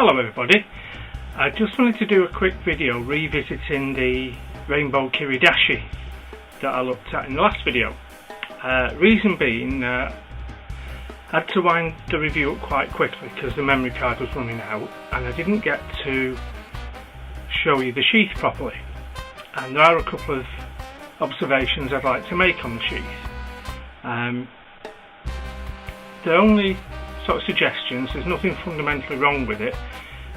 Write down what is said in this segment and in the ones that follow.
Hello everybody, I just wanted to do a quick video revisiting the rainbow Kiridashi that I looked at in the last video. Reason being, I had to wind the review up quite quickly because the memory card was running out and I didn't get to show you the sheath properly. And there are a couple of observations I'd like to make on the sheath. The only sort of suggestions, there's nothing fundamentally wrong with it.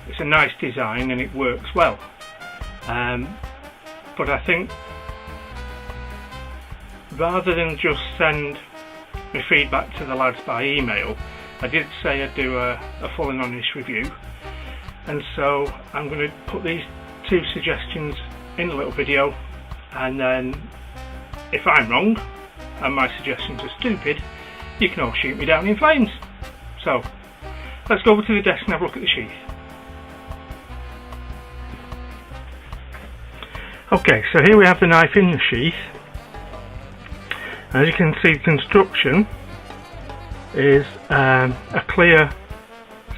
It's a nice design and it works well. But I think rather than just send my feedback to the lads by email, I did say I'd do a full and honest review, and so I'm going to put these two suggestions in a little video, and then if I'm wrong and my suggestions are stupid, you can all shoot me down in flames. So let's go over to the desk and have a look at the sheath. Okay, so here we have the knife in the sheath. As you can see, the construction is a clear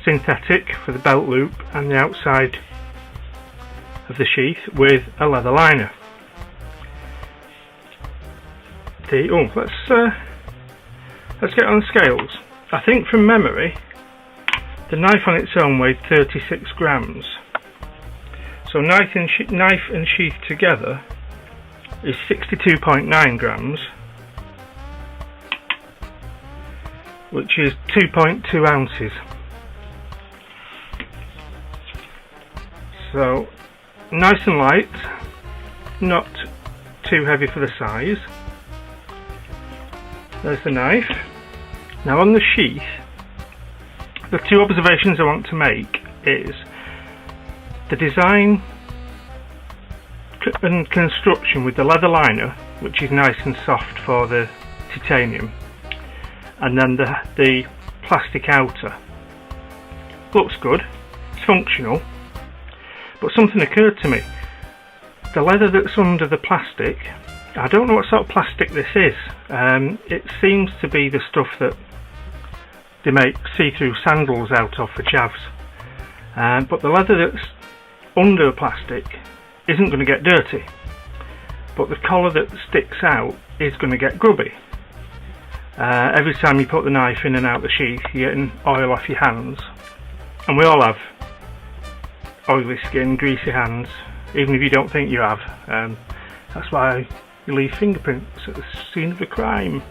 synthetic for the belt loop and the outside of the sheath with a leather liner. Let's get on the scales. I think from memory the knife on its own weighed 36 grams. So knife and sheath together is 62.9 grams, which is 2.2 ounces. So nice and light, not too heavy for the size. There's the knife. Now on the sheath, the two observations I want to make is the design and construction with the leather liner, which is nice and soft for the titanium, and then the plastic outer. Looks good, it's functional, but something occurred to me. The leather that's under the plastic, I don't know what sort of plastic this is. It seems to be the stuff that they make see-through sandals out of for chavs. But the leather that's under the plastic isn't going to get dirty, but the collar that sticks out is going to get grubby. Every time you put the knife in and out the sheath, you're getting oil off your hands, and we all have oily skin, greasy hands, even if you don't think you have. That's why you leave fingerprints at the scene of the crime.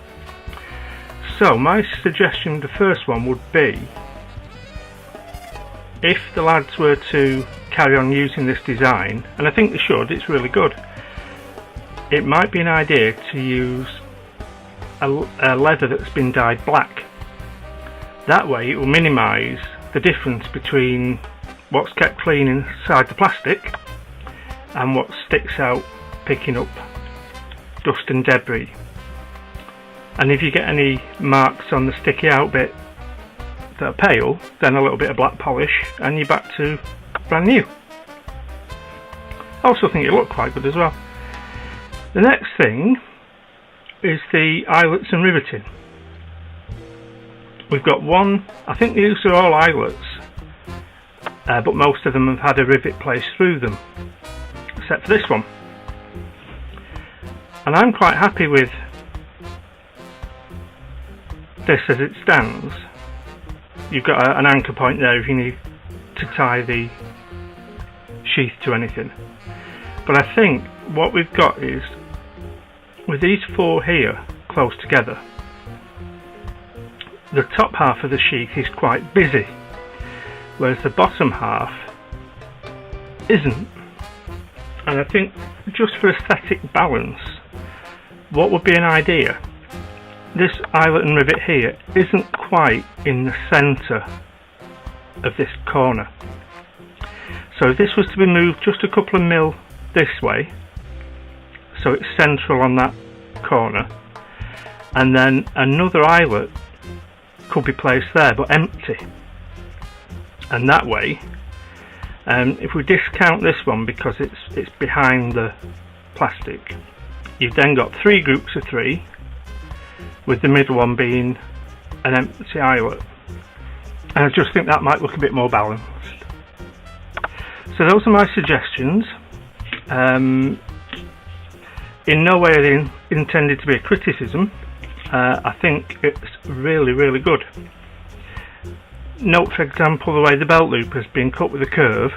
So my suggestion, the first one, would be, if the lads were to carry on using this design, and I think they should, it's really good, it might be an idea to use a leather that's been dyed black. That way it will minimise the difference between what's kept clean inside the plastic and what sticks out picking up dust and debris. And if you get any marks on the sticky out bit that are pale, then a little bit of black polish and you're back to brand new. I also think it looked quite good as well. The next thing is the eyelets and riveting. We've got one, I think these are all eyelets, but most of them have had a rivet placed through them, except for this one. And I'm quite happy with this as it stands. You've got an anchor point there if you need to tie the sheath to anything. But I think what we've got is, with these four here close together, the top half of the sheath is quite busy, whereas the bottom half isn't. And I think just for aesthetic balance, what would be an idea? This eyelet and rivet here isn't quite in the centre of this corner. So if this was to be moved just a couple of mil this way, so it's central on that corner, and then another eyelet could be placed there but empty. And that way, if we discount this one because it's behind the plastic, you've then got three groups of three, with the middle one being an empty eyelet. And I just think that might look a bit more balanced. So those are my suggestions. In no way are they intended to be a criticism. I think it's really, really good. Note, for example, the way the belt loop has been cut with a curve,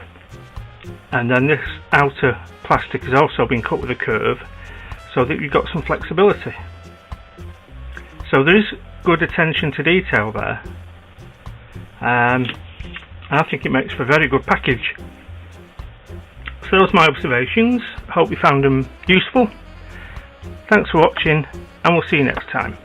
and then this outer plastic has also been cut with a curve, so that you've got some flexibility. So there is good attention to detail there. I think it makes for a very good package. So those are my observations. Hope you found them useful. Thanks for watching, and we'll see you next time.